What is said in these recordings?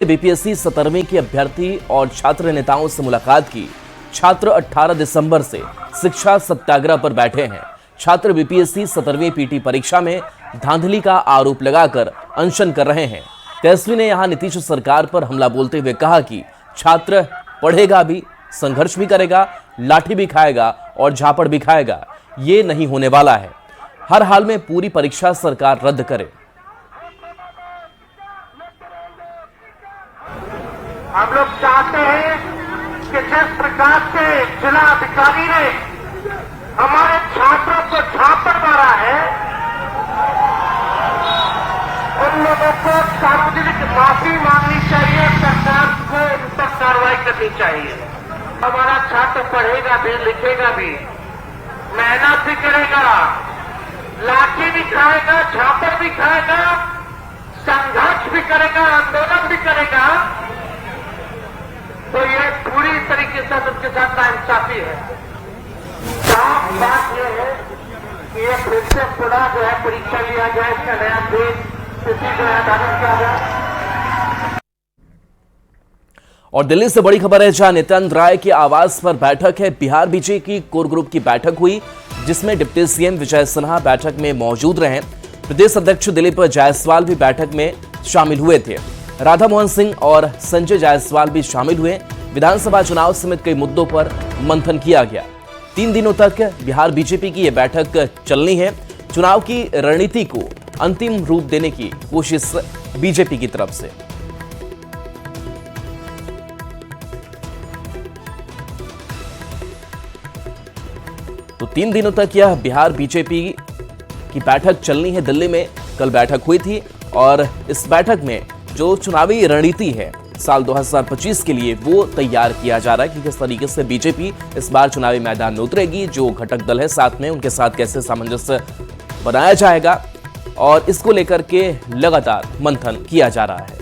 BPSC 17वीं के अभ्यर्थी और छात्र नेताओं से मुलाकात की। छात्र 18 दिसंबर से शिक्षा सत्याग्रह पर बैठे हैं। छात्र बीपीएससी 17वीं पीटी परीक्षा में धांधली का आरोप लगाकर अनशन कर रहे हैं। तेजस्वी ने यहां नीतीश सरकार पर हमला बोलते हुए कहा कि छात्र पढ़ेगा भी, संघर्ष भी करेगा, लाठी भी खाएगा और झापड़ भी खाएगा। ये नहीं होने वाला है। हर हाल में पूरी परीक्षा सरकार रद्द करे। हम लोग चाहते हैं कि जिस प्रकार से जिला अधिकारी ने हमारे छात्रों को झापड़ मारा है, उन लोगों को सार्वजनिक माफी मांगनी चाहिए, सरकार को उन पर कार्रवाई करनी चाहिए। हमारा छात्र पढ़ेगा भी, लिखेगा भी, मेहनत भी करेगा, लाठी भी खाएगा, झापड़ भी खाएगा, संघर्ष भी करेगा, आंदोलन भी करेगा, तो ये पूरी तरीके से उनके साथ नाइंसाफी है। साफ बात यह है कि ये फिर से पुनः जो है परीक्षा लिया जाए, इसका नया दिन किसी जो है धारण किया जाए। और दिल्ली से बड़ी खबर है, जहां नित्यानंद राय के आवास पर बैठक है। बिहार बीजेपी की कोर ग्रुप की बैठक हुई, जिसमें डिप्टी सीएम विजय सिन्हा बैठक में मौजूद रहे। प्रदेश अध्यक्ष दिलीप जायसवाल भी बैठक में शामिल हुए थे। राधा मोहन सिंह और संजय जायसवाल भी शामिल हुए। विधानसभा चुनाव समेत कई मुद्दों पर मंथन किया गया। 3 दिनों तक बिहार बीजेपी की यह बैठक चलनी है। चुनाव की रणनीति को अंतिम रूप देने की कोशिश बीजेपी की तरफ से। तो 3 दिनों तक यह बिहार बीजेपी की बैठक चलनी है। दिल्ली में कल बैठक हुई थी और इस बैठक में जो चुनावी रणनीति है साल 2025 के लिए वो तैयार किया जा रहा है कि किस तरीके से बीजेपी इस बार चुनावी मैदान में उतरेगी। जो घटक दल है साथ में, उनके साथ कैसे सामंजस्य बनाया जाएगा और इसको लेकर के लगातार मंथन किया जा रहा है।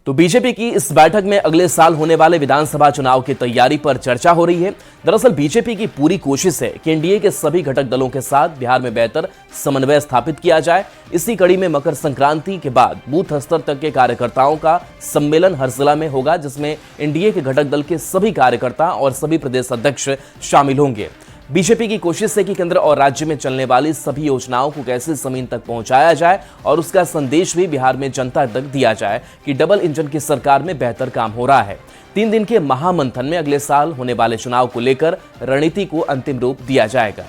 तो बीजेपी की इस बैठक में अगले साल होने वाले विधानसभा चुनाव की तैयारी पर चर्चा हो रही है। दरअसल बीजेपी की पूरी कोशिश है कि एनडीए के सभी घटक दलों के साथ बिहार में बेहतर समन्वय स्थापित किया जाए। इसी कड़ी में मकर संक्रांति के बाद बूथ स्तर तक के कार्यकर्ताओं का सम्मेलन हर जिला में होगा, जिसमें एनडीए के घटक दल के सभी कार्यकर्ता और सभी प्रदेश अध्यक्ष शामिल होंगे। बीजेपी की कोशिश है कि केंद्र और राज्य में चलने वाली सभी योजनाओं को कैसे जमीन तक पहुंचाया जाए और उसका संदेश भी बिहार में जनता तक दिया जाए कि डबल इंजन की सरकार में बेहतर काम हो रहा है। 3 दिन के महामंथन में अगले साल होने वाले चुनाव को लेकर रणनीति को अंतिम रूप दिया जाएगा।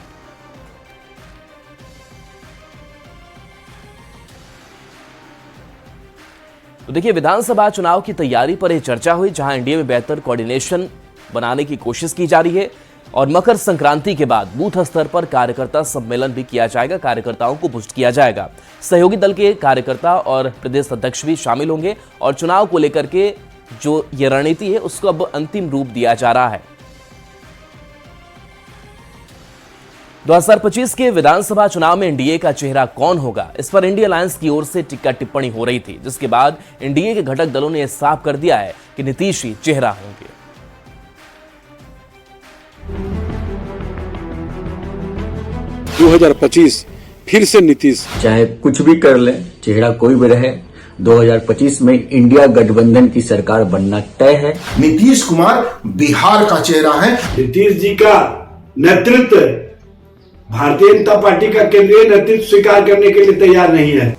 तो देखिए, विधानसभा चुनाव की तैयारी पर यह चर्चा हुई, जहां एनडीए में बेहतर कोऑर्डिनेशन बनाने की कोशिश की जा रही है और मकर संक्रांति के बाद बूथ स्तर पर कार्यकर्ता सम्मेलन भी किया जाएगा। कार्यकर्ताओं को पुष्ट किया जाएगा। सहयोगी दल के कार्यकर्ता और प्रदेश अध्यक्ष भी शामिल होंगे और चुनाव को लेकर के जो ये रणनीति है उसको अब अंतिम रूप दिया जा रहा है। 2025 के विधानसभा चुनाव में एनडीए का चेहरा कौन होगा, इस पर इंडिया अलायंस की ओर से टिक्का टिप्पणी हो रही थी, जिसके बाद एनडीए के घटक दलों ने यह साफ कर दिया है कि नीतीश ही चेहरा होंगे। 2025 फिर से नीतीश। चाहे कुछ भी कर ले, चेहरा कोई भी रहे, 2025 में इंडिया गठबंधन की सरकार बनना तय है। नीतीश कुमार बिहार का चेहरा है। नीतीश जी का नेतृत्व भारतीय जनता पार्टी का केंद्रीय नेतृत्व स्वीकार करने के लिए तैयार नहीं है।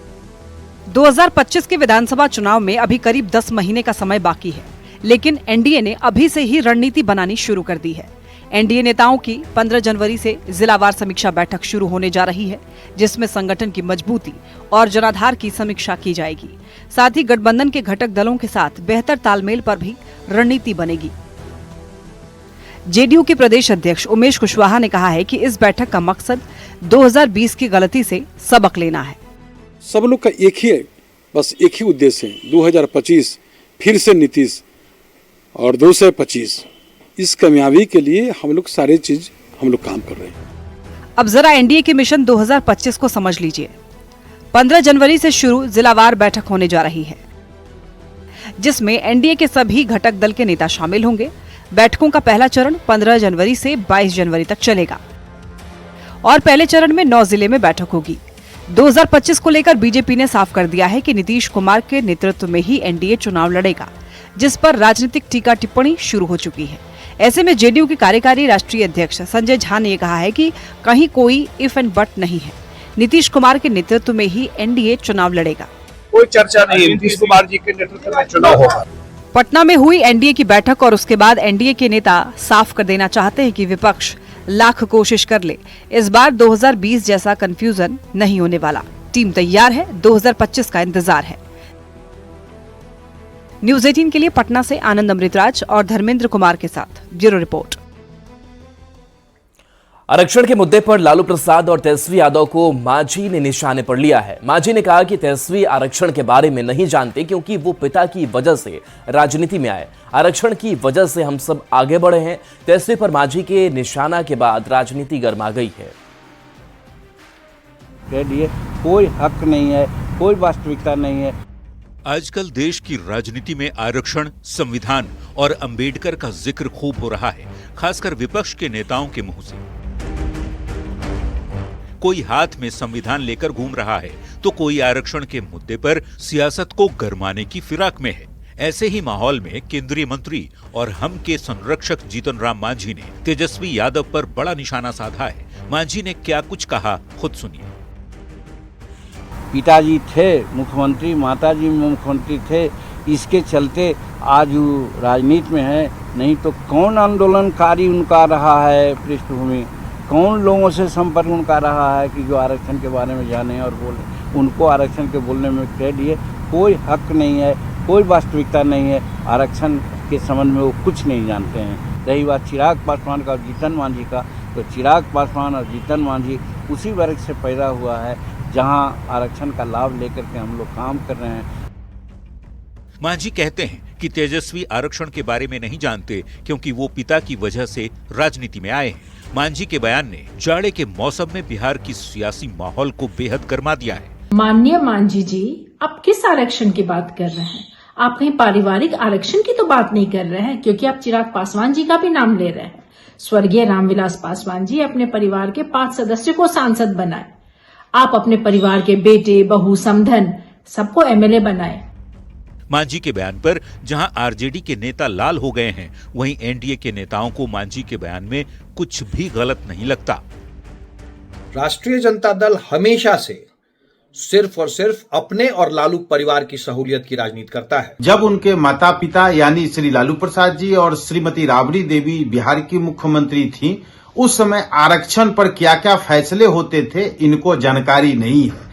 2025 के विधानसभा चुनाव में अभी करीब 10 महीने का समय बाकी है, लेकिन एनडीए ने अभी से ही रणनीति बनानी शुरू कर दी है। एनडीए नेताओं की 15 जनवरी से जिलावार समीक्षा बैठक शुरू होने जा रही है, जिसमें संगठन की मजबूती और जनाधार की समीक्षा की जाएगी। साथ ही गठबंधन के घटक दलों के साथ बेहतर तालमेल पर भी रणनीति बनेगी। जेडीयू के प्रदेश अध्यक्ष उमेश कुशवाहा ने कहा है कि इस बैठक का मकसद 2020 की गलती से सबक लेना है। सब लोग का बस एक ही उद्देश्य है, 2025 फिर से नीतीश और 225। इस कामयाबी के लिए हम लोग सारे चीज काम कर रहे हैं। अब जरा एनडीए के मिशन 2025 को समझ लीजिए। 15 जनवरी से शुरू जिलावार बैठक होने जा रही है, जिसमें एनडीए के सभी घटक दल के नेता शामिल होंगे। बैठकों का पहला चरण 15 जनवरी से 22 जनवरी तक चलेगा और पहले चरण में 9 जिले में बैठक होगी। 2025 को लेकर बीजेपी ने साफ कर दिया है कि नीतीश कुमार के नेतृत्व में ही एनडीए चुनाव लड़ेगा, जिस पर राजनीतिक टीका टिप्पणी शुरू हो चुकी है। ऐसे में जेडीयू के कार्यकारी राष्ट्रीय अध्यक्ष संजय झा ने कहा है कि कहीं कोई इफ एंड बट नहीं है, नीतीश कुमार के नेतृत्व में ही एनडीए चुनाव लड़ेगा। कोई चर्चा नहीं, नीतीश कुमार जी के नेतृत्व में चुनाव होगा। पटना में हुई एनडीए की बैठक और उसके बाद एनडीए के नेता साफ कर देना चाहते हैं कि विपक्ष लाख कोशिश कर ले, इस बार 2020 जैसा कंफ्यूजन नहीं होने वाला। टीम तैयार है, 2025 का इंतजार है। न्यूज़ 18 के लिए पटना से आनंद अमृतराज और धर्मेंद्र कुमार के साथ ब्यूरो रिपोर्ट। आरक्षण के मुद्दे पर लालू प्रसाद और तेजस्वी यादव को मांझी ने निशाने पर लिया है। मांझी ने कहा कि तेजस्वी आरक्षण के बारे में नहीं जानते क्योंकि वो पिता की वजह से राजनीति में आए। आरक्षण की वजह से हम सब आगे बढ़े हैं। तेजस्वी पर मांझी के निशाना के बाद राजनीति गर्मा गई है। कह दिए कोई हक नहीं है, कोई वास्तविकता नहीं है। आजकल देश की राजनीति में आरक्षण, संविधान और अंबेडकर का जिक्र खूब हो रहा है, खासकर विपक्ष के नेताओं के मुंह से। कोई हाथ में संविधान लेकर घूम रहा है तो कोई आरक्षण के मुद्दे पर सियासत को गरमाने की फिराक में है। ऐसे ही माहौल में केंद्रीय मंत्री और हम के संरक्षक जीतन राम मांझी ने तेजस्वी यादव पर बड़ा निशाना साधा है। मांझी ने क्या कुछ कहा, खुद सुनिए। पिताजी थे मुख्यमंत्री, माताजी मुख्यमंत्री थे, इसके चलते आज वो राजनीति में है। नहीं तो कौन आंदोलनकारी उनका रहा है पृष्ठभूमि, कौन लोगों से संपर्क उनका रहा है कि जो आरक्षण के बारे में जाने और बोले। उनको आरक्षण के बोलने में कह दिए कोई हक नहीं है, कोई वास्तविकता नहीं है। आरक्षण के संबंध में वो कुछ नहीं जानते हैं। रही बात चिराग पासवान का और जीतन मांझी का, तो चिराग पासवान और जीतन मांझी उसी वर्ग से पैदा हुआ है जहां आरक्षण का लाभ लेकर के हम लोग काम कर रहे हैं। मांझी कहते हैं कि तेजस्वी आरक्षण के बारे में नहीं जानते क्योंकि वो पिता की वजह से राजनीति में आए हैं। मांझी के बयान ने जाड़े के मौसम में बिहार की सियासी माहौल को बेहद गर्मा दिया है। माननीय मांझी जी, आप किस आरक्षण की बात कर रहे हैं? आप कहीं पारिवारिक आरक्षण की तो बात नहीं कर रहे हैं, क्योंकि आप चिराग पासवान जी का भी नाम ले रहे हैं। स्वर्गीय रामविलास पासवान जी अपने परिवार के 5 सदस्यों को सांसद बनाए। आप अपने परिवार के बेटे, बहू, समधन सबको एमएलए बनाए। मांझी के बयान पर जहां आरजेडी के नेता लाल हो गए हैं, वहीं एनडीए के नेताओं को मांझी के बयान में कुछ भी गलत नहीं लगता। राष्ट्रीय जनता दल हमेशा से सिर्फ और सिर्फ अपने और लालू परिवार की सहूलियत की राजनीति करता है। जब उनके माता पिता यानी श्री लालू प्रसाद जी और श्रीमती राबड़ी देवी बिहार की मुख्यमंत्री थीं, उस समय आरक्षण पर क्या क्या फैसले होते थे इनको जानकारी नहीं है।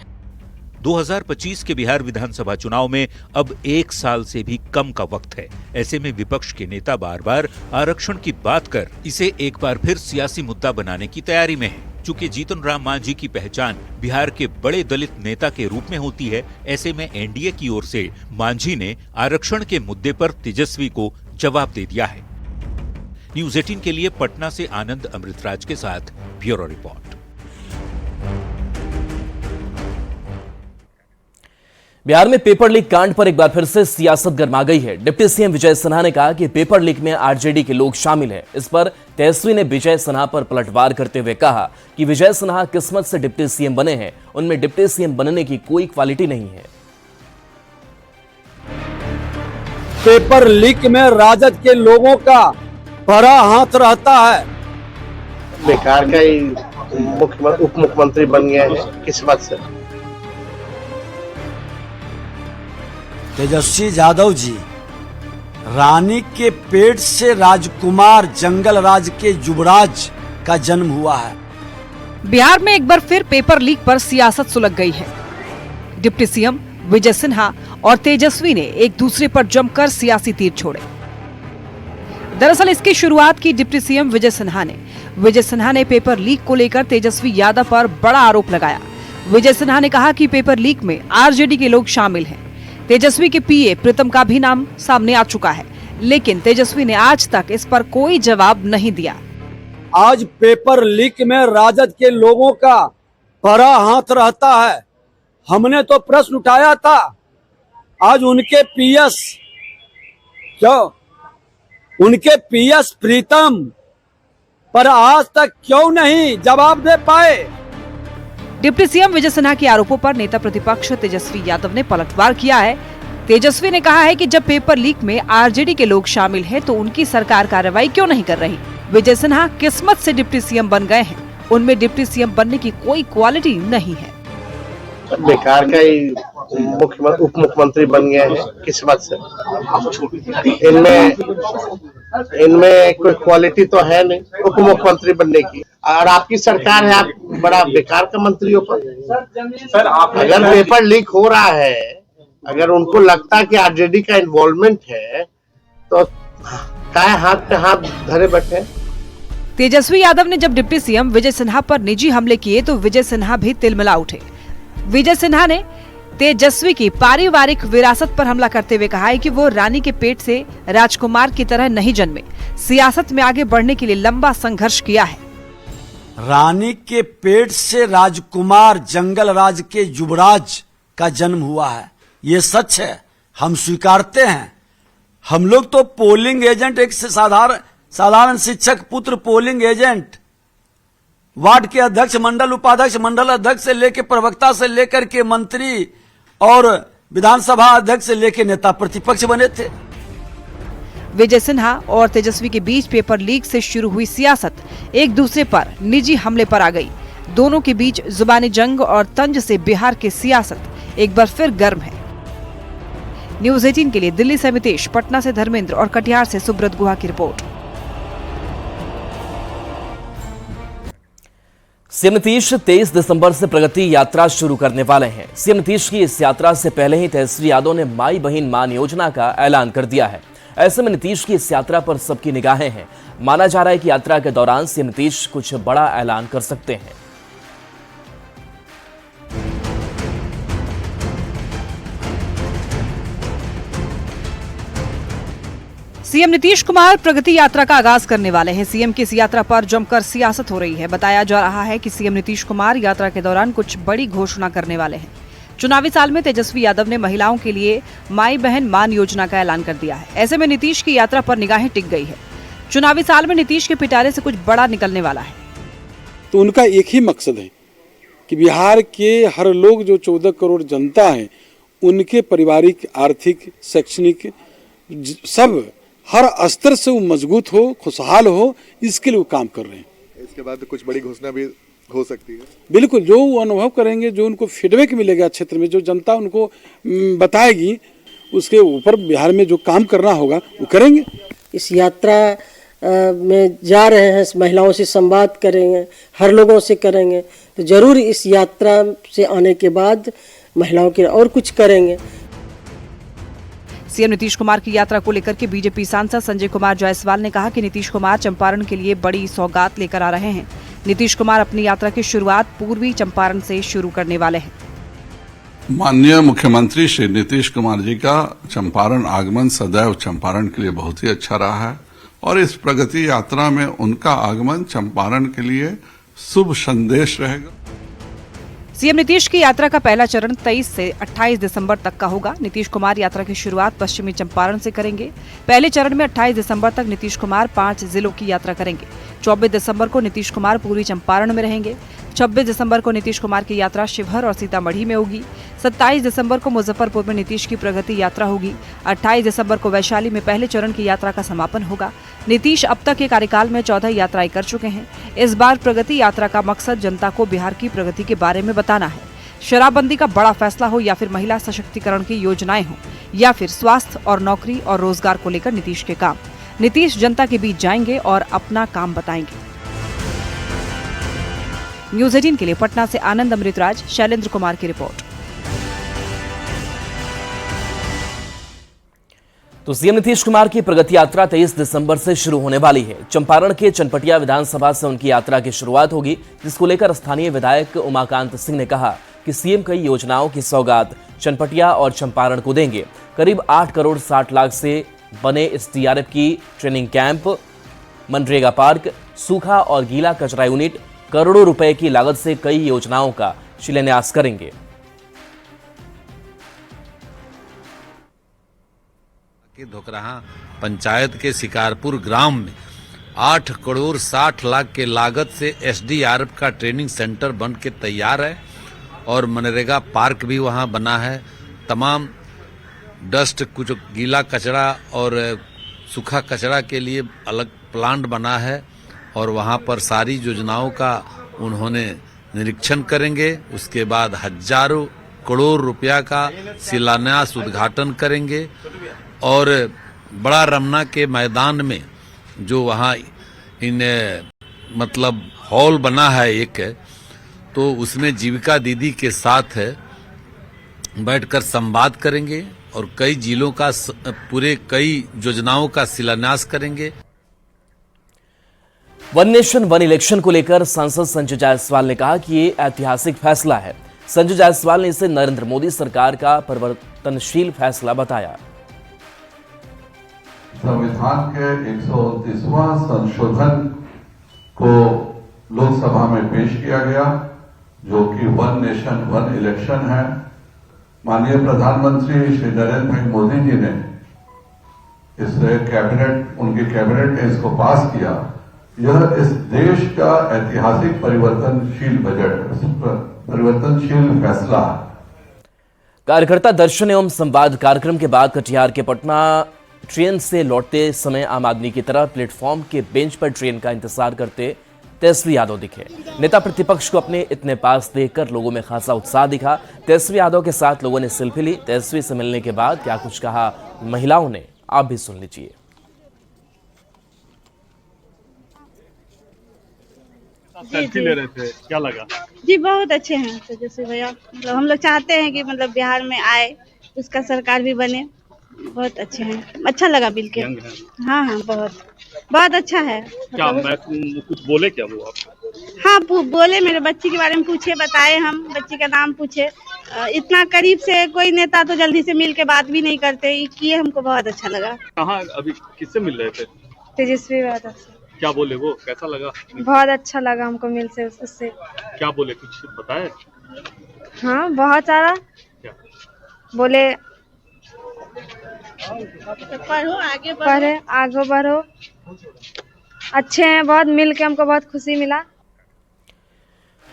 2025 के बिहार विधानसभा चुनाव में अब 1 साल से भी कम का वक्त है। ऐसे में विपक्ष के नेता बार बार आरक्षण की बात कर इसे एक बार फिर सियासी मुद्दा बनाने की तैयारी में है। चूंकि जीतन राम मांझी की पहचान बिहार के बड़े दलित नेता के रूप में होती है, ऐसे में एनडीए की ओर से मांझी ने आरक्षण के मुद्दे पर तेजस्वी को जवाब दे दिया है। न्यूज़ 18 के लिए पटना से आनंद अमृतराज के साथ ब्यूरो रिपोर्ट। बिहार में पेपर लीक कांड पर एक बार फिर से सियासत गर्मा गई है। डिप्टी सीएम विजय सिन्हा ने कहा कि पेपर लीक में आरजेडी के लोग शामिल हैं। इस पर तेजस्वी ने विजय सिन्हा पर पलटवार करते हुए कहा कि विजय सिन्हा किस्मत से डिप्टी सीएम बने हैं, उनमें डिप्टी सीएम बनने की कोई क्वालिटी नहीं है। पेपर लीक में राजद के लोगों का बड़ा हाथ रहता है। बेकार का ही उप मुख्यमंत्री बन गया है किस्मत से। तेजस्वी यादव जी रानी के पेट से राजकुमार जंगल राज के युवराज का जन्म हुआ है। बिहार में एक बार फिर पेपर लीक पर सियासत सुलग गई है। डिप्टी सीएम विजय सिन्हा और तेजस्वी ने एक दूसरे पर जमकर सियासी तीर छोड़े। दरअसल इसकी शुरुआत की डिप्टी सीएम विजय सिन्हा ने। विजय सिन्हा ने पेपर लीक को लेकर तेजस्वी यादव पर बड़ा आरोप लगाया। विजय सिन्हा ने कहा कि पेपर लीक में आरजेडी के लोग शामिल हैं। तेजस्वी के पीए प्रीतम का भी नाम सामने आ चुका है, लेकिन तेजस्वी ने आज तक इस पर कोई जवाब नहीं दिया। आज पेपर लीक में राजद के लोगों का बड़ा हाथ रहता है। हमने तो प्रश्न उठाया था, आज उनके पीएस प्रीतम पर आज तक क्यों नहीं जवाब दे पाए। डिप्टी सीएम विजय सिन्हा के आरोपों पर नेता प्रतिपक्ष तेजस्वी यादव ने पलटवार किया है। तेजस्वी ने कहा है कि जब पेपर लीक में आरजेडी के लोग शामिल हैं, तो उनकी सरकार कार्रवाई क्यों नहीं कर रही। विजय सिन्हा किस्मत से डिप्टी सीएम बन गए हैं, उनमें डिप्टी सीएम बनने की कोई क्वालिटी नहीं है। बेकार का ही उप मुख्यमंत्री बन गए हैं किस्मत से। इनमें कोई क्वालिटी तो है नहीं उप मुख्यमंत्री बनने की। और आपकी सरकार है, आप बड़ा बेकार का मंत्री हो। सर अगर पेपर लीक हो रहा है, अगर उनको लगता है कि आरजेडी का इन्वॉल्वमेंट है, तो काय हाथ पे हाथ धरे बैठे। तेजस्वी यादव ने जब डिप्टी सीएम विजय सिन्हा पर निजी हमले किए तो विजय सिन्हा भी तिलमिला उठे। विजय सिन्हा ने तेजस्वी की पारिवारिक विरासत पर हमला करते हुए कहा है कि वो रानी के पेट से राजकुमार की तरह नहीं जन्मे, सियासत में आगे बढ़ने के लिए लंबा संघर्ष किया है। रानी के पेट से राजकुमार, जंगल राज के युवराज का जन्म हुआ है, ये सच है, हम स्वीकारते हैं। हम लोग तो पोलिंग एजेंट, एक से साधारण शिक्षक पुत्र पोलिंग एजेंट, वार्ड के अध्यक्ष, मंडल उपाध्यक्ष, मंडल अध्यक्ष से लेकर प्रवक्ता से लेकर के मंत्री और विधानसभा अध्यक्ष से लेकर नेता प्रतिपक्ष बने थे। विजय सिन्हा और तेजस्वी के बीच पेपर लीक से शुरू हुई सियासत एक दूसरे पर निजी हमले पर आ गई। दोनों के बीच जुबानी जंग और तंज से बिहार की सियासत एक बार फिर गर्म है। न्यूज़ 18 के लिए दिल्ली से अमितेश, पटना से धर्मेंद्र और कटिहार से सुब्रत गुहा की रिपोर्ट। सीएम नीतीश 23 दिसंबर से प्रगति यात्रा शुरू करने वाले हैं। सीएम नीतीश की इस यात्रा से पहले ही तेजस्वी यादव ने माई बहन मान योजना का ऐलान कर दिया है। ऐसे में नीतीश की इस यात्रा पर सबकी निगाहें हैं। माना जा रहा है कि यात्रा के दौरान सीएम नीतीश कुछ बड़ा ऐलान कर सकते हैं। सीएम नीतीश कुमार प्रगति यात्रा का आगाज करने वाले हैं। सीएम की इस यात्रा पर जमकर सियासत हो रही है। बताया जा रहा है कि सीएम नीतीश कुमार यात्रा के दौरान कुछ बड़ी घोषणा करने वाले हैं। चुनावी साल में तेजस्वी यादव ने महिलाओं के लिए माई बहन मान योजना का ऐलान कर दिया है। ऐसे में नीतीश की यात्रा पर निगाहें टिक गई है। चुनावी साल में नीतीश के पिटारे से कुछ बड़ा निकलने वाला है। तो उनका एक ही मकसद है कि बिहार के हर लोग, जो 14 करोड़ जनता है, उनके पारिवारिक, आर्थिक, शैक्षणिक सब हर स्तर से वो मजबूत हो, खुशहाल हो, इसके लिए वो काम कर रहे हैं। इसके बाद कुछ बड़ी घोषणा भी हो सकती है। बिल्कुल, जो वो अनुभव करेंगे, जो उनको फीडबैक मिलेगा क्षेत्र में, जो जनता उनको बताएगी, उसके ऊपर बिहार में जो काम करना होगा वो करेंगे। इस यात्रा में जा रहे हैं, महिलाओं से संवाद करेंगे, हर लोगों से करेंगे, तो जरूर इस यात्रा से आने के बाद महिलाओं के और कुछ करेंगे। सीएम नीतीश कुमार की यात्रा को लेकर के बीजेपी सांसद संजय कुमार जायसवाल ने कहा कि नीतीश कुमार चंपारण के लिए बड़ी सौगात लेकर आ रहे हैं। नीतीश कुमार अपनी यात्रा की शुरुआत पूर्वी चंपारण से शुरू करने वाले हैं। माननीय मुख्यमंत्री श्री नीतीश कुमार जी का चंपारण आगमन सदैव चंपारण के लिए बहुत ही अच्छा रहा है और इस प्रगति यात्रा में उनका आगमन चंपारण के लिए शुभ संदेश रहेगा। सीएम नीतीश की यात्रा का पहला चरण 23 से 28 दिसंबर तक का होगा। नीतीश कुमार यात्रा की शुरुआत पश्चिमी चंपारण से करेंगे। पहले चरण में 28 दिसंबर तक नीतीश कुमार 5 जिलों की यात्रा करेंगे। 24 दिसंबर को नीतीश कुमार पूर्वी चंपारण में रहेंगे। 26 दिसंबर को नीतीश कुमार की यात्रा शिवहर और सीतामढ़ी में होगी। 27 दिसंबर को मुजफ्फरपुर में नीतीश की प्रगति यात्रा होगी। 28 दिसंबर को वैशाली में पहले चरण की यात्रा का समापन होगा। नीतीश अब तक के कार्यकाल में 14 यात्राएं कर चुके हैं। इस बार प्रगति यात्रा का मकसद जनता को बिहार की प्रगति के बारे में बताना है। शराबबंदी का बड़ा फैसला हो या फिर महिला सशक्तिकरण की योजनाएं हो या फिर स्वास्थ्य और नौकरी और रोजगार को लेकर नीतीश के काम, नीतीश जनता के बीच जाएंगे और अपना काम बताएंगे। न्यूज़ 18 के लिए पटना से आनंद अमृतराज, शैलेंद्र कुमार की रिपोर्ट। तो सीएम नीतीश कुमार की प्रगति यात्रा 23 दिसंबर से शुरू होने वाली है। चंपारण के चनपटिया विधानसभा से उनकी यात्रा की शुरुआत होगी, जिसको लेकर स्थानीय विधायक उमाकांत सिंह ने कहा कि सीएम कई योजनाओं की सौगात चनपटिया और चंपारण को देंगे। करीब 8 करोड़ 60 लाख से बने एसडीआरएफ की ट्रेनिंग कैंप, मनरेगा पार्क, सूखा और गीला कचरा यूनिट, करोड़ों रुपए की लागत से कई योजनाओं का शिलान्यास करेंगे। धोकराहा पंचायत के शिकारपुर ग्राम में 8 करोड़ 60 लाख के लागत से एसडीआरएफ का ट्रेनिंग सेंटर बन के तैयार है। और मनरेगा पार्क भी वहाँ बना है। तमाम डस्ट, कुछ गीला कचरा और सूखा कचरा के लिए अलग प्लांट बना है और वहाँ पर सारी योजनाओं का उन्होंने निरीक्षण करेंगे। उसके बाद हजारों करोड़ रुपया का शिलान्यास उद्घाटन करेंगे और बड़ा रमना के मैदान में जो वहाँ मतलब हॉल बना है एक, तो उसमें जीविका दीदी के साथ बैठकर संवाद करेंगे और कई जिलों का पूरे कई योजनाओं का शिलान्यास करेंगे। वन नेशन वन इलेक्शन को लेकर सांसद संजय जायसवाल ने कहा कि ये ऐतिहासिक फैसला है। संजय जायसवाल ने इसे नरेंद्र मोदी सरकार का परिवर्तनशील फैसला बताया। संविधान के 129वां संशोधन को लोकसभा में पेश किया गया, जो कि वन नेशन वन इलेक्शन है। माननीय प्रधानमंत्री श्री नरेंद्र भाई मोदी जी ने उनकी कैबिनेट ने इसको पास किया। यह इस देश का ऐतिहासिक परिवर्तनशील फैसला है। कार्यकर्ता दर्शन एवं संवाद कार्यक्रम के बाद कटिहार के पटना ट्रेन से लौटते समय आम आदमी की तरह प्लेटफॉर्म के बेंच पर ट्रेन का इंतजार करते तेजस्वी यादव दिखे। नेता प्रतिपक्ष को अपने इतने पास देखकर लोगों में खासा उत्साह दिखा। तेजस्वी यादव के साथ लोगों ने सेल्फी ली। तेजस्वी से मिलने के बाद क्या कुछ कहा महिलाओं ने, आप भी सुन लीजिए। सेल्फी ले रहे थे, क्या लगा? जी बहुत अच्छे हैं तेजस्वी भैया। मतलब हम लोग चाहते हैं कि मतलब बिहार में आए, उसका सरकार भी बने। बहुत अच्छे हैं, अच्छा लगा मिल के। हाँ हाँ, बहुत अच्छा है। क्या मैं कुछ बोले क्या वो आपको? हाँ बोले, मेरे बच्ची के बारे में पूछे, बताए, हम बच्ची का नाम पूछे। इतना करीब से कोई नेता तो जल्दी से मिल के बात भी नहीं करते, किए, हमको बहुत अच्छा लगा। कहाँ अभी किससे मिल रहे थे? तेजस्वी यादव से। क्या बोले वो, कैसा लगा? बहुत अच्छा लगा हमको मिल से उससे। क्या बोले, कुछ बताए? हाँ बहुत सारा बोले, पढ़ो आगे बढ़ो। अच्छे हैं बहुत, मिल के हमको बहुत खुशी मिला।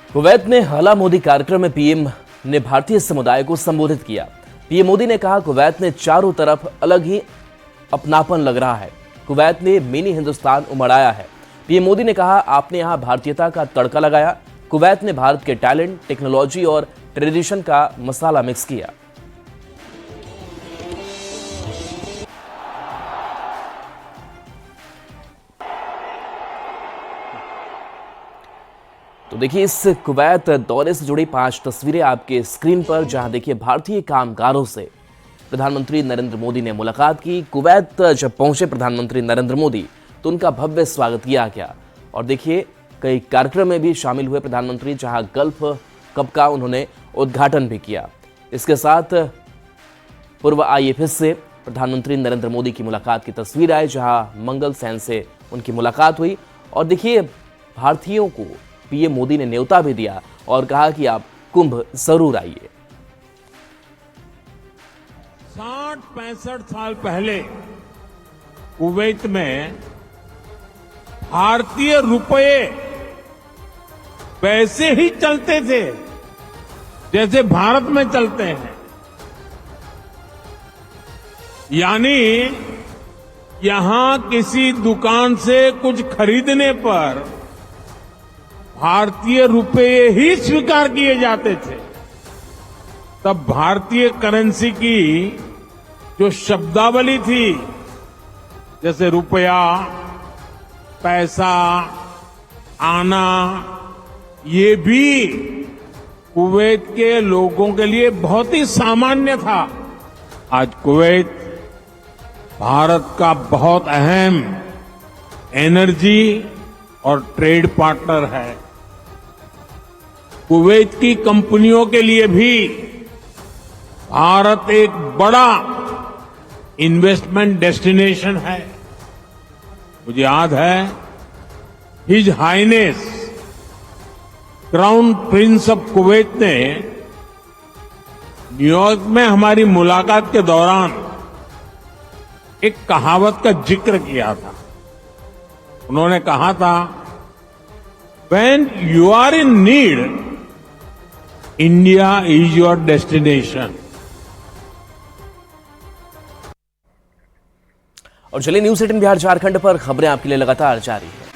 कुवैत में हाला मोदी कार्यक्रम में पीएम ने भारतीय समुदाय को संबोधित किया। पीएम मोदी ने कहा, कुवैत में चारों तरफ अलग ही अपनापन लग रहा है। कुवैत ने मिनी हिंदुस्तान उमड़ाया है। पीएम मोदी ने कहा, आपने यहां भारतीयता का तड़का लगाया। कुवैत ने भारत के टैलेंट, टेक्नोलॉजी और ट्रेडिशन का मसाला मिक्स किया। तो देखिए इस कुवैत दौरे से जुड़ी 5 तस्वीरें आपके स्क्रीन पर, जहां देखिए भारतीय कामगारों से प्रधानमंत्री नरेंद्र मोदी ने मुलाकात की। कुवैत जब पहुंचे प्रधानमंत्री नरेंद्र मोदी तो उनका भव्य स्वागत किया गया और देखिए कई कार्यक्रम में भी शामिल हुए प्रधानमंत्री, जहां गल्फ कप का उन्होंने उद्घाटन भी किया। इसके साथ पूर्व IAS से प्रधानमंत्री नरेंद्र मोदी की मुलाकात की तस्वीर आई, जहां मंगल सेन से उनकी मुलाकात हुई और देखिए भारतीयों को पीएम मोदी ने न्योता भी दिया और कहा कि आप कुंभ जरूर आइए। 60-65 साल पहले कुवैत में भारतीय रुपये वैसे ही चलते थे जैसे भारत में चलते हैं, यानी यहां किसी दुकान से कुछ खरीदने पर भारतीय रुपये ही स्वीकार किए जाते थे। तब भारतीय करेंसी की जो शब्दावली थी, जैसे रुपया, पैसा, आना, ये भी कुवैत के लोगों के लिए बहुत ही सामान्य था। आज कुवैत भारत का बहुत अहम एनर्जी और ट्रेड पार्टनर है। कुवैत की कंपनियों के लिए भी भारत एक बड़ा इन्वेस्टमेंट डेस्टिनेशन है। मुझे याद है His Highness Crown Prince of Kuwait ने न्यूयॉर्क में हमारी मुलाकात के दौरान एक कहावत का जिक्र किया था। उन्होंने कहा था, when you are in need India is your destination. और चलिए न्यूज़ 18 बिहार झारखंड पर खबरें आपके लिए लगातार जारी है।